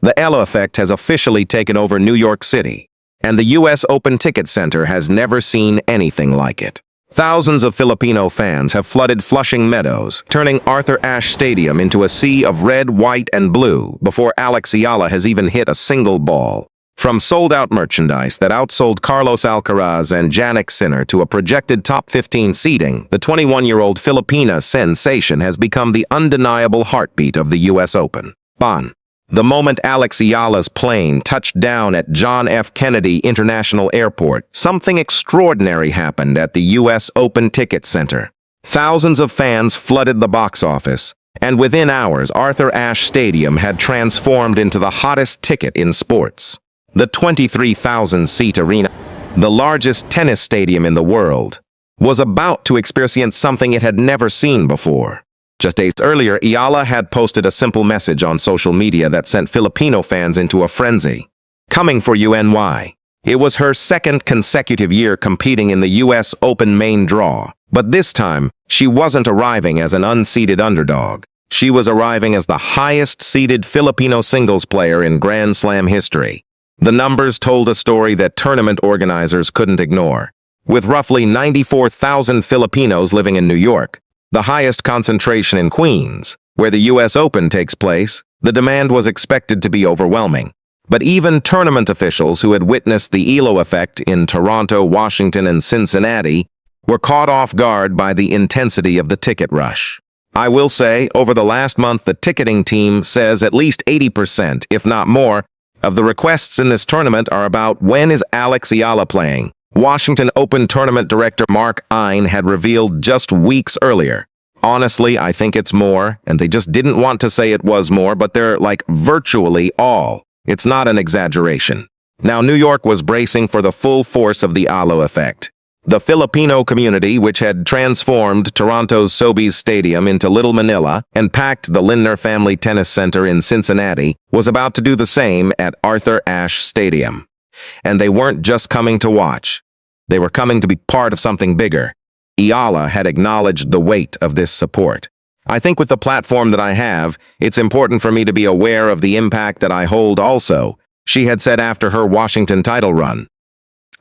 The Eala Effect has officially taken over New York City, and the U.S. Open Ticket Center has never seen anything like it. Thousands of Filipino fans have flooded Flushing Meadows, turning Arthur Ashe Stadium into a sea of red, white, and blue before Alex Eala has even hit a single ball. From sold-out merchandise that outsold Carlos Alcaraz and Jannik Sinner to a projected top 15 seeding, the 21-year-old Filipina sensation has become the undeniable heartbeat of the U.S. Open. The moment Alex Eala's plane touched down at John F. Kennedy International Airport, something extraordinary happened at the U.S. Open Ticket Center. Thousands of fans flooded the box office, and within hours, Arthur Ashe Stadium had transformed into the hottest ticket in sports. The 23,000-seat arena, the largest tennis stadium in the world, was about to experience something it had never seen before. Just days earlier, Eala had posted a simple message on social media that sent Filipino fans into a frenzy. Coming for you, NY. It was her second consecutive year competing in the U.S. Open main draw, but this time, she wasn't arriving as an unseeded underdog. She was arriving as the highest-seeded Filipino singles player in Grand Slam history. The numbers told a story that tournament organizers couldn't ignore. With roughly 94,000 Filipinos living in New York, the highest concentration in Queens, where the U.S. Open takes place, the demand was expected to be overwhelming. But even tournament officials who had witnessed the Eala Effect in Toronto, Washington, and Cincinnati were caught off guard by the intensity of the ticket rush. I will say, over the last month, the ticketing team says at least 80%, if not more, of the requests in this tournament are about when is Alex Eala playing. Washington Open Tournament Director Mark Ein had revealed just weeks earlier. Honestly, I think it's more, and they just didn't want to say it was more, but they're like virtually all. It's not an exaggeration. Now, New York was bracing for the full force of the Eala Effect. The Filipino community, which had transformed Toronto's Sobeys Stadium into Little Manila and packed the Lindner Family Tennis Center in Cincinnati, was about to do the same at Arthur Ashe Stadium. And they weren't just coming to watch. They were coming to be part of something bigger. Eala had acknowledged the weight of this support. I think with the platform that I have, it's important for me to be aware of the impact that I hold also, she had said after her Washington title run.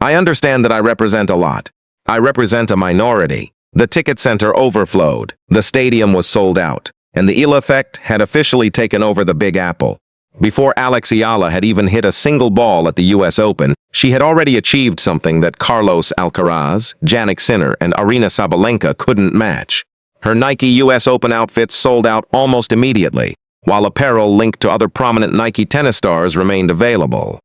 I understand that I represent a lot. I represent a minority. The ticket center overflowed, the stadium was sold out, and the Eala Effect had officially taken over the Big Apple. Before Alex Eala had even hit a single ball at the U.S. Open, she had already achieved something that Carlos Alcaraz, Jannik Sinner, and Aryna Sabalenka couldn't match. Her Nike U.S. Open outfits sold out almost immediately, while apparel linked to other prominent Nike tennis stars remained available.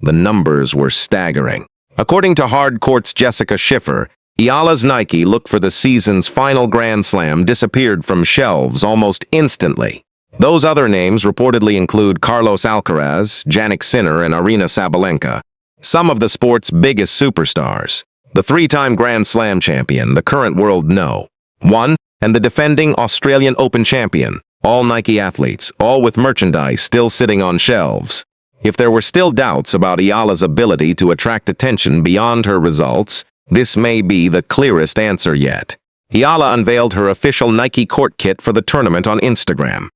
The numbers were staggering. According to Hard Court's Jessica Schiffer, Eala's Nike look for the season's final Grand Slam disappeared from shelves almost instantly. Those other names reportedly include Carlos Alcaraz, Jannik Sinner, and Aryna Sabalenka, some of the sport's biggest superstars. The three-time Grand Slam champion, the current world No. 1, and the defending Australian Open champion, all Nike athletes, all with merchandise still sitting on shelves. If there were still doubts about Eala's ability to attract attention beyond her results, this may be the clearest answer yet. Eala unveiled her official Nike court kit for the tournament on Instagram.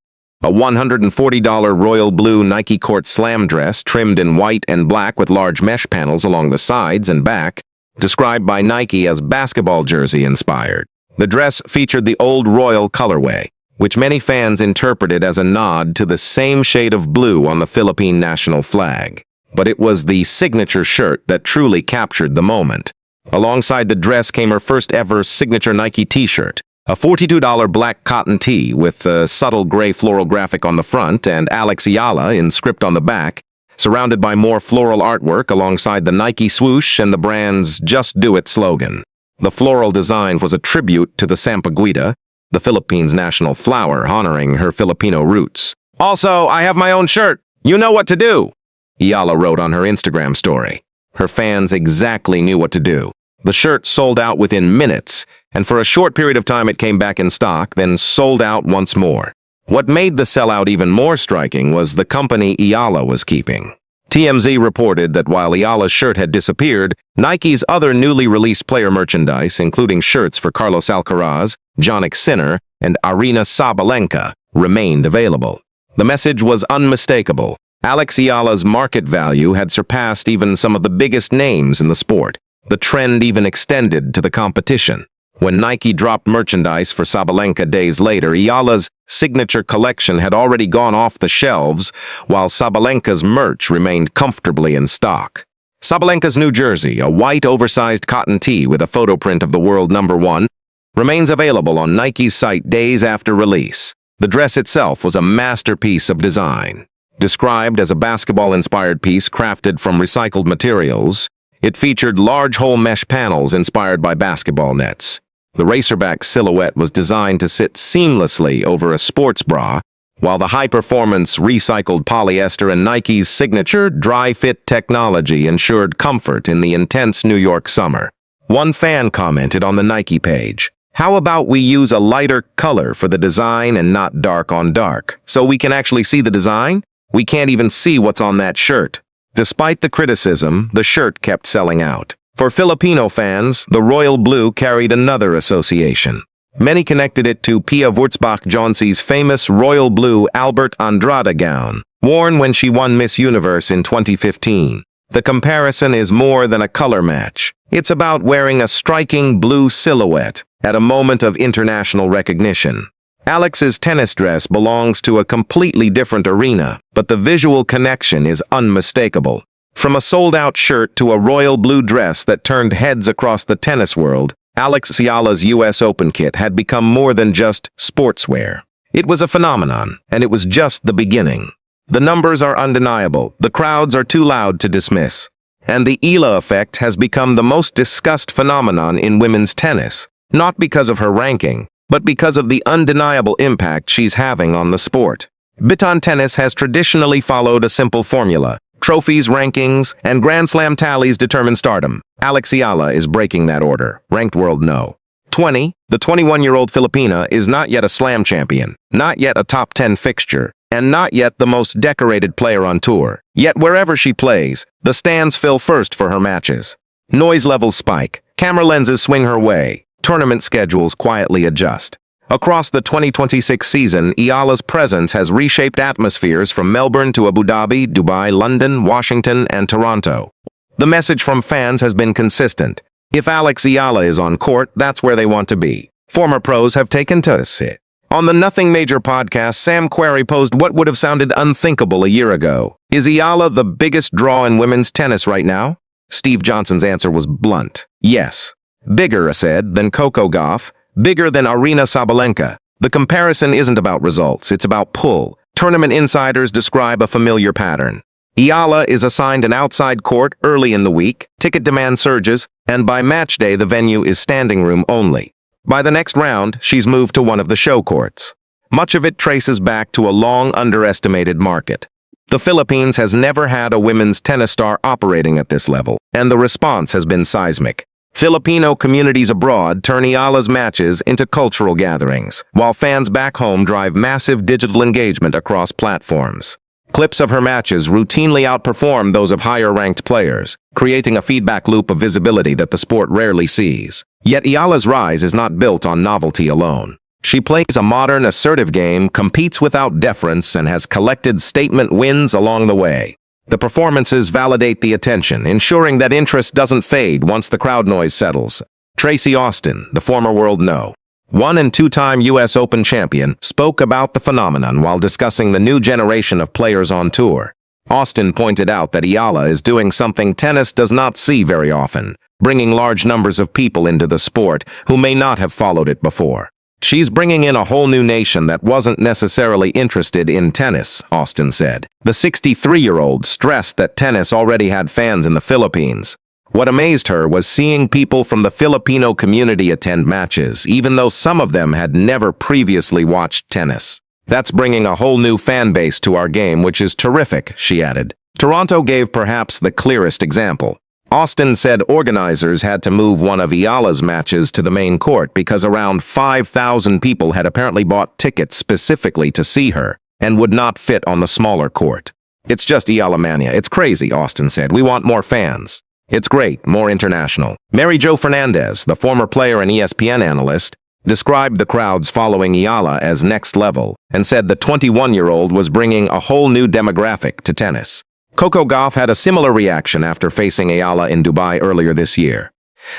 A $140 royal blue Nike Court Slam dress trimmed in white and black with large mesh panels along the sides and back, described by Nike as basketball jersey inspired. The dress featured the old royal colorway, which many fans interpreted as a nod to the same shade of blue on the Philippine national flag. But it was the signature shirt that truly captured the moment. Alongside the dress came her first ever signature Nike t-shirt, a $42 black cotton tee with a subtle gray floral graphic on the front and Alex Eala in script on the back, surrounded by more floral artwork alongside the Nike swoosh and the brand's Just Do It slogan. The floral design was a tribute to the sampaguita, the Philippines' national flower honoring her Filipino roots. Also, I have my own shirt. You know what to do, Eala wrote on her Instagram story. Her fans exactly knew what to do. The shirt sold out within minutes, and for a short period of time it came back in stock, then sold out once more. What made the sellout even more striking was the company Eala was keeping. TMZ reported that while Eala's shirt had disappeared, Nike's other newly released player merchandise, including shirts for Carlos Alcaraz, Jannik Sinner, and Aryna Sabalenka, remained available. The message was unmistakable. Alex Eala's market value had surpassed even some of the biggest names in the sport. The trend even extended to the competition. When Nike dropped merchandise for Sabalenka days later, Eala's signature collection had already gone off the shelves, while Sabalenka's merch remained comfortably in stock. Sabalenka's new jersey, a white oversized cotton tee with a photo print of the world #1, remains available on Nike's site days after release. The dress itself was a masterpiece of design. Described as a basketball-inspired piece crafted from recycled materials, it featured large hole mesh panels inspired by basketball nets. The racerback silhouette was designed to sit seamlessly over a sports bra, while the high-performance recycled polyester and Nike's signature dry-fit technology ensured comfort in the intense New York summer. One fan commented on the Nike page, "How about we use a lighter color for the design and not dark on dark, so we can actually see the design? We can't even see what's on that shirt." Despite the criticism, the shirt kept selling out. For Filipino fans, the royal blue carried another association. Many connected it to Pia Wurtzbach-Johnson's famous royal blue Albert Andrade gown, worn when she won Miss Universe in 2015. The comparison is more than a color match. It's about wearing a striking blue silhouette at a moment of international recognition. Alex's tennis dress belongs to a completely different arena, but the visual connection is unmistakable. From a sold-out shirt to a royal blue dress that turned heads across the tennis world, Alex Eala's US Open kit had become more than just sportswear. It was a phenomenon, and it was just the beginning. The numbers are undeniable, the crowds are too loud to dismiss. And the Eala Effect has become the most discussed phenomenon in women's tennis, not because of her ranking, but because of the undeniable impact she's having on the sport. Baton tennis has traditionally followed a simple formula. Trophies, rankings, and Grand Slam tallies determine stardom. Alex Eala is breaking that order. Ranked world no. 20, the 21-year-old Filipina is not yet a slam champion, not yet a top 10 fixture, and not yet the most decorated player on tour. Yet wherever she plays, the stands fill first for her matches. Noise levels spike, camera lenses swing her way, tournament schedules quietly adjust. Across the 2026 season, Eala's presence has reshaped atmospheres from Melbourne to Abu Dhabi, Dubai, London, Washington, and Toronto. The message from fans has been consistent. If Alex Eala is on court, that's where they want to be. Former pros have taken to it. On the Nothing Major podcast, Sam Querrey posed what would have sounded unthinkable a year ago. Is Eala the biggest draw in women's tennis right now? Steve Johnson's answer was blunt. Yes. Bigger, said, than Coco Gauff. Bigger than Aryna Sabalenka. The comparison isn't about results, it's about pull. Tournament insiders describe a familiar pattern. Eala is assigned an outside court early in the week, ticket demand surges, and by match day the venue is standing room only. By the next round, she's moved to one of the show courts. Much of it traces back to a long underestimated market. The Philippines has never had a women's tennis star operating at this level, and the response has been seismic. Filipino communities abroad turn Eala's matches into cultural gatherings, while fans back home drive massive digital engagement across platforms. Clips of her matches routinely outperform those of higher-ranked players, creating a feedback loop of visibility that the sport rarely sees. Yet Eala's rise is not built on novelty alone. She plays a modern, assertive game, competes without deference, and has collected statement wins along the way. The performances validate the attention, ensuring that interest doesn't fade once the crowd noise settles. Tracy Austin, the former world no. 1- and 2-time US Open champion, spoke about the phenomenon while discussing the new generation of players on tour. Austin pointed out that Eala is doing something tennis does not see very often, bringing large numbers of people into the sport who may not have followed it before. She's bringing in a whole new nation that wasn't necessarily interested in tennis, Austin said. The 63-year-old stressed that tennis already had fans in the Philippines. What amazed her was seeing people from the Filipino community attend matches, even though some of them had never previously watched tennis. That's bringing a whole new fan base to our game, which is terrific, she added. Toronto gave perhaps the clearest example. Austin said organizers had to move one of Eala's matches to the main court because around 5,000 people had apparently bought tickets specifically to see her and would not fit on the smaller court. It's just Eala mania. It's crazy, Austin said. We want more fans. It's great, more international. Mary Jo Fernandez, the former player and ESPN analyst, described the crowds following Eala as next level, and said the 21-year-old was bringing a whole new demographic to tennis. Coco Gauff had a similar reaction after facing Eala in Dubai earlier this year.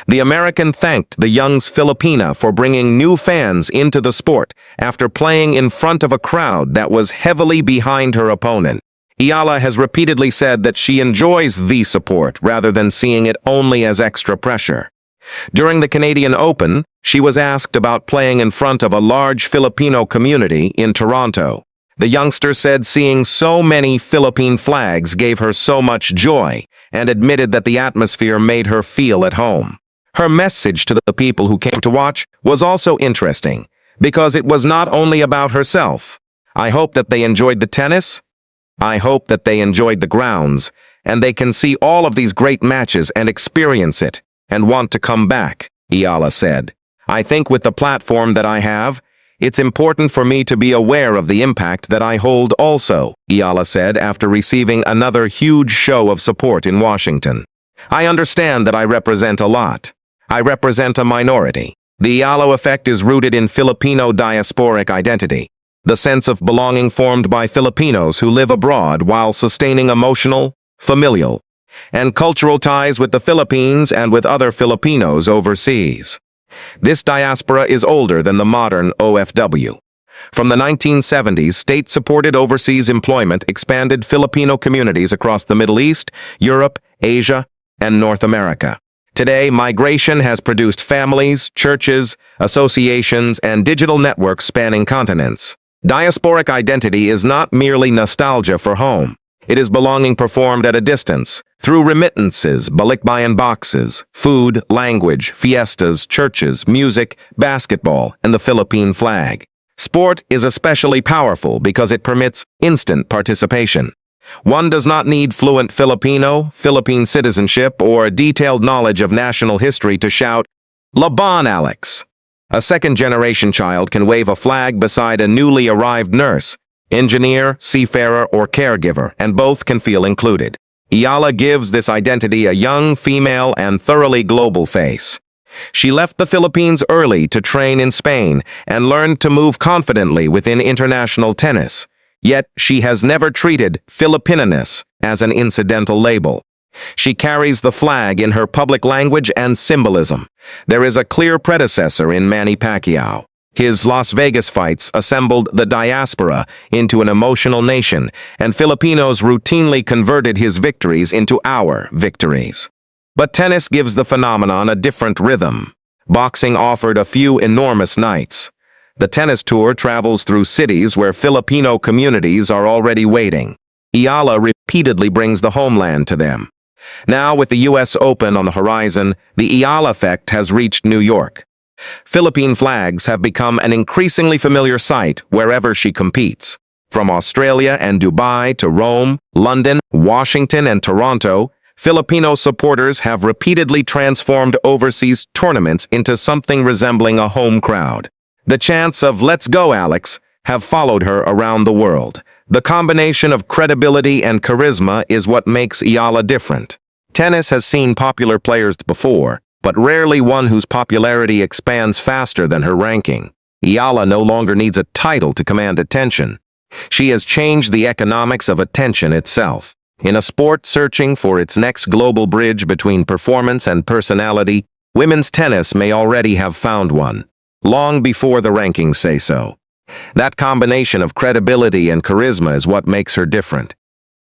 The American thanked the young Filipina for bringing new fans into the sport after playing in front of a crowd that was heavily behind her opponent. Eala has repeatedly said that she enjoys the support rather than seeing it only as extra pressure. During the Canadian Open, she was asked about playing in front of a large Filipino community in Toronto. The youngster said seeing so many Philippine flags gave her so much joy and admitted that the atmosphere made her feel at home. Her message to the people who came to watch was also interesting because it was not only about herself. I hope that they enjoyed the tennis. I hope that they enjoyed the grounds and they can see all of these great matches and experience it and want to come back, Eala said. I think with the platform that I have, it's important for me to be aware of the impact that I hold also, Eala said after receiving another huge show of support in Washington. I understand that I represent a lot. I represent a minority. The Eala Effect is rooted in Filipino diasporic identity, the sense of belonging formed by Filipinos who live abroad while sustaining emotional, familial, and cultural ties with the Philippines and with other Filipinos overseas. This diaspora is older than the modern OFW. From the 1970s, state-supported overseas employment expanded Filipino communities across the Middle East, Europe, Asia, and North America. Today, migration has produced families, churches, associations, and digital networks spanning continents. Diasporic identity is not merely nostalgia for home. It is belonging performed at a distance, through remittances, balikbayan boxes, food, language, fiestas, churches, music, basketball, and the Philippine flag. Sport is especially powerful because it permits instant participation. One does not need fluent Filipino, Philippine citizenship, or detailed knowledge of national history to shout, "Laban, Alex!" A second-generation child can wave a flag beside a newly arrived nurse, engineer, seafarer, or caregiver, and both can feel included. Eala gives this identity a young, female, and thoroughly global face. She left the Philippines early to train in Spain and learned to move confidently within international tennis. Yet she has never treated Filipinaness as an incidental label. She carries the flag in her public language and symbolism. There is a clear predecessor in Manny Pacquiao. His Las Vegas fights assembled the diaspora into an emotional nation, and Filipinos routinely converted his victories into our victories. But tennis gives the phenomenon a different rhythm. Boxing offered a few enormous nights. The tennis tour travels through cities where Filipino communities are already waiting. Eala repeatedly brings the homeland to them. Now, with the U.S. Open on the horizon, the Eala Effect has reached New York. Philippine flags have become an increasingly familiar sight wherever she competes. From Australia and Dubai to Rome, London, Washington, and Toronto, Filipino supporters have repeatedly transformed overseas tournaments into something resembling a home crowd. The chants of "Let's go, Alex" have followed her around the world. The combination of credibility and charisma is what makes Eala different. Tennis has seen popular players before, but rarely one whose popularity expands faster than her ranking. Eala no longer needs a title to command attention. She has changed the economics of attention itself. In a sport searching for its next global bridge between performance and personality, women's tennis may already have found one, long before the rankings say so. That combination of credibility and charisma is what makes her different.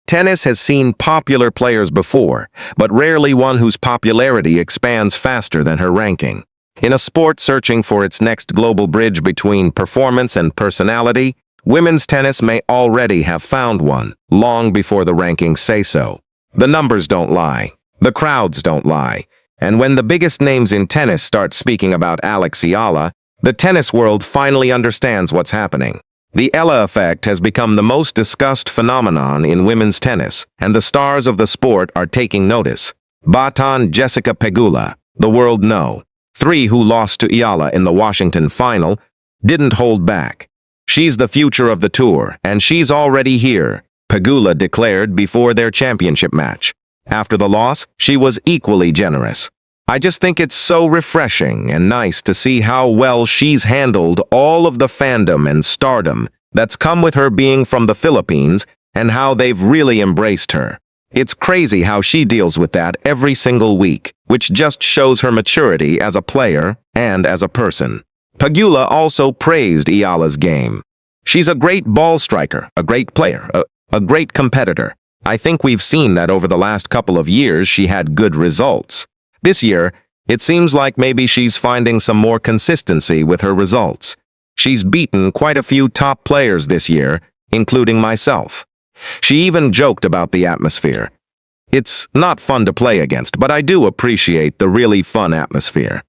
Tennis has seen popular players before, but rarely one whose popularity expands faster than her ranking. In a sport searching for its next global bridge between performance and personality, women's tennis may already have found one, long before the rankings say so. The numbers don't lie. The crowds don't lie. And when the biggest names in tennis start speaking about Alex Eala, the tennis world finally understands what's happening. The Eala Effect has become the most discussed phenomenon in women's tennis, and the stars of the sport are taking notice. Batan Jessica Pegula, the world know. 3 who lost to Eala in the Washington final, didn't hold back. She's the future of the tour, and she's already here, Pegula declared before their championship match. After the loss, she was equally generous. I just think it's so refreshing and nice to see how well she's handled all of the fandom and stardom that's come with her being from the Philippines and how they've really embraced her. It's crazy how she deals with that every single week, which just shows her maturity as a player and as a person. Pagula also praised Eala's game. She's a great ball striker, a great player, a great competitor. I think we've seen that over the last couple of years she had good results. This year, it seems like maybe she's finding some more consistency with her results. She's beaten quite a few top players this year, including myself. She even joked about the atmosphere. It's not fun to play against, but I do appreciate the really fun atmosphere.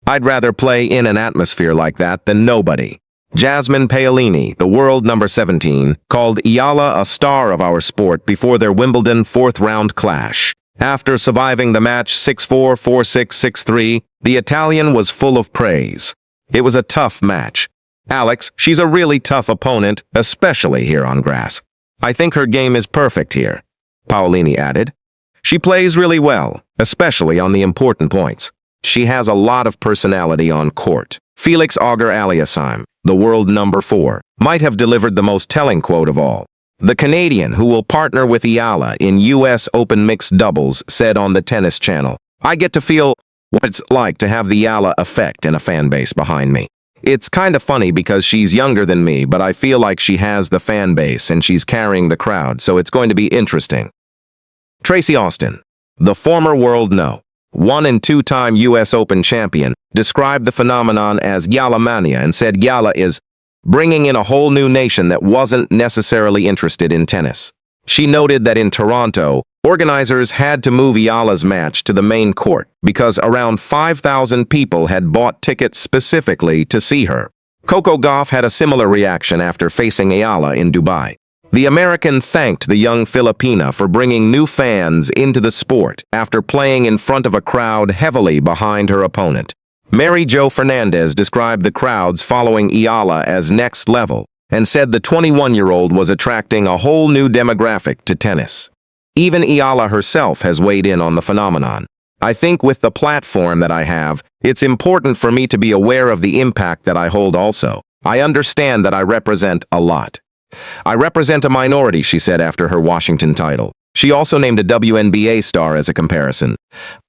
I'd rather play in an atmosphere like that than nobody. Jasmine Paolini, the world number 17, called Eala a star of our sport before their Wimbledon fourth-round clash. After surviving the match 6-4, 4-6, 6-3, the Italian was full of praise. It was a tough match. Alex, she's a really tough opponent, especially here on grass. I think her game is perfect here, Paolini added. She plays really well, especially on the important points. She has a lot of personality on court. Felix Auger-Aliassime, the world number 4, might have delivered the most telling quote of all. The Canadian, who will partner with Eala in U.S. Open Mixed Doubles, said on the Tennis Channel, "I get to feel what it's like to have the Eala Effect and a fan base behind me. It's kind of funny because she's younger than me, but I feel like she has the fan base and she's carrying the crowd, so it's going to be interesting." Tracy Austin, the former world no. 1- and 2-time U.S. Open champion, described the phenomenon as Eala mania and said Eala is bringing in a whole new nation that wasn't necessarily interested in tennis. She noted that in Toronto, organizers had to move Eala's match to the main court because around 5,000 people had bought tickets specifically to see her. Coco Gauff had a similar reaction after facing Eala in Dubai. The American thanked the young Filipina for bringing new fans into the sport after playing in front of a crowd heavily behind her opponent. Mary Jo Fernandez described the crowds following Eala as next level and said the 21-year-old was attracting a whole new demographic to tennis. Even Eala herself has weighed in on the phenomenon. "I think with the platform that I have, it's important for me to be aware of the impact that I hold also. I understand that I represent a lot. I represent a minority," she said after her Washington title. She also named a WNBA star as a comparison.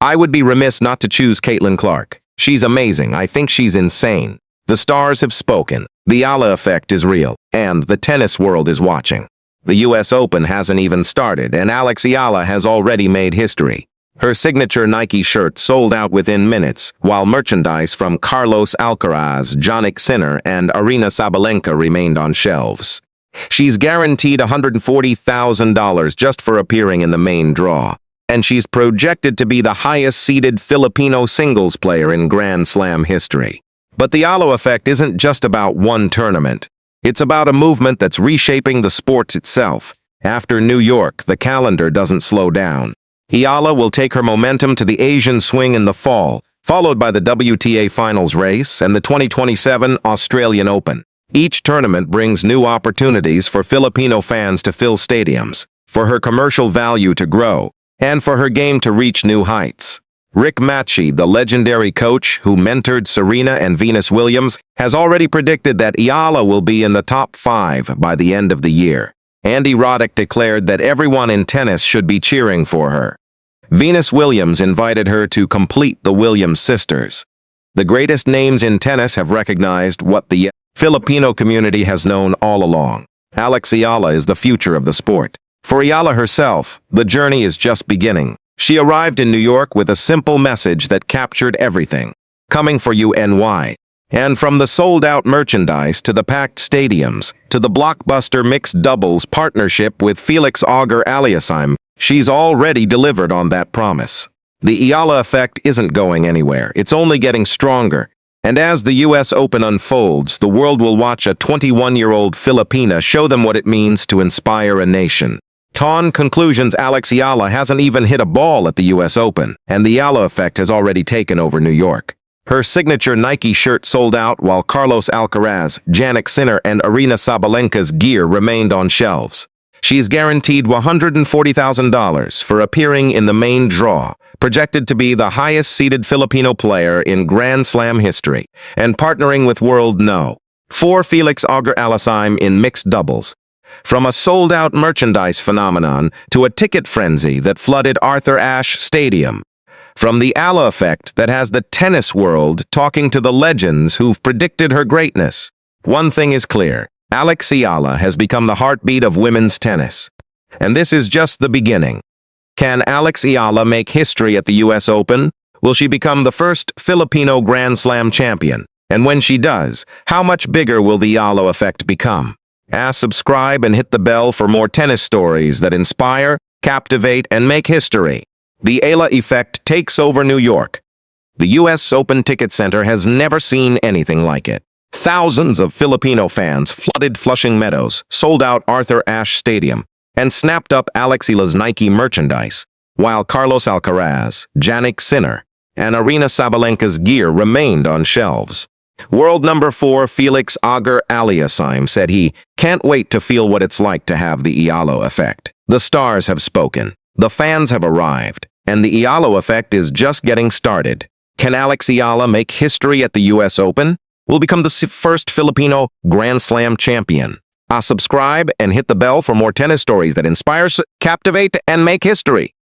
"I would be remiss not to choose Caitlin Clark. She's amazing. I think she's insane. The stars have spoken. The Eala effect is real, and the tennis world is watching." The U.S. Open hasn't even started, and Alex Eala has already made history. Her signature Nike shirt sold out within minutes, while merchandise from Carlos Alcaraz, Jannik Sinner, and Aryna Sabalenka remained on shelves. She's guaranteed $140,000 just for appearing in the main draw, and she's projected to be the highest-seeded Filipino singles player in Grand Slam history. But the Eala effect isn't just about one tournament. It's about a movement that's reshaping the sport itself. After New York, the calendar doesn't slow down. Eala will take her momentum to the Asian swing in the fall, followed by the WTA Finals race and the 2027 Australian Open. Each tournament brings new opportunities for Filipino fans to fill stadiums, for her commercial value to grow, and for her game to reach new heights. Rick Matchy, the legendary coach who mentored Serena and Venus Williams, has already predicted that Eala will be in the top 5 by the end of the year. Andy Roddick declared that everyone in tennis should be cheering for her. Venus Williams invited her to complete the Williams sisters. The greatest names in tennis have recognized what the Filipino community has known all along. Alex Eala is the future of the sport. For Eala herself, the journey is just beginning. She arrived in New York with a simple message that captured everything. Coming for you, NY. And from the sold-out merchandise to the packed stadiums, to the blockbuster mixed doubles partnership with Felix Auger-Aliassime, she's already delivered on that promise. The Eala effect isn't going anywhere. It's only getting stronger. And as the U.S. Open unfolds, the world will watch a 21-year-old Filipina show them what it means to inspire a nation. Ton conclusions: Alex Eala hasn't even hit a ball at the U.S. Open, and the Eala effect has already taken over New York. Her signature Nike shirt sold out, while Carlos Alcaraz, Jannik Sinner, and Aryna Sabalenka's gear remained on shelves. She's guaranteed $140,000 for appearing in the main draw, projected to be the highest-seeded Filipino player in Grand Slam history, and partnering with World No. 4 Felix Auger-Aliassime in mixed doubles. From a sold-out merchandise phenomenon to a ticket frenzy that flooded Arthur Ashe Stadium. From the Eala Effect that has the tennis world talking to the legends who've predicted her greatness. One thing is clear, Alex Eala has become the heartbeat of women's tennis. And this is just the beginning. Can Alex Eala make history at the US Open? Will she become the first Filipino Grand Slam champion? And when she does, how much bigger will the Eala Effect become? Subscribe and hit the bell for more tennis stories that inspire, captivate, and make history. The Eala Effect takes over New York. The US Open Ticket Center has never seen anything like it. Thousands of Filipino fans flooded Flushing Meadows, sold out Arthur Ashe Stadium, and snapped up Alex Eala's Nike merchandise, while Carlos Alcaraz, Jannik Sinner, and Aryna Sabalenka's gear remained on shelves. World number 4 Felix Auger-Aliassime said he can't wait to feel what it's like to have the Eala Effect. The stars have spoken, the fans have arrived, and the Eala Effect is just getting started. Can Alex Eala make history at the US Open? Will become the first Filipino Grand Slam champion. Subscribe and hit the bell for more tennis stories that inspire, captivate, and make history.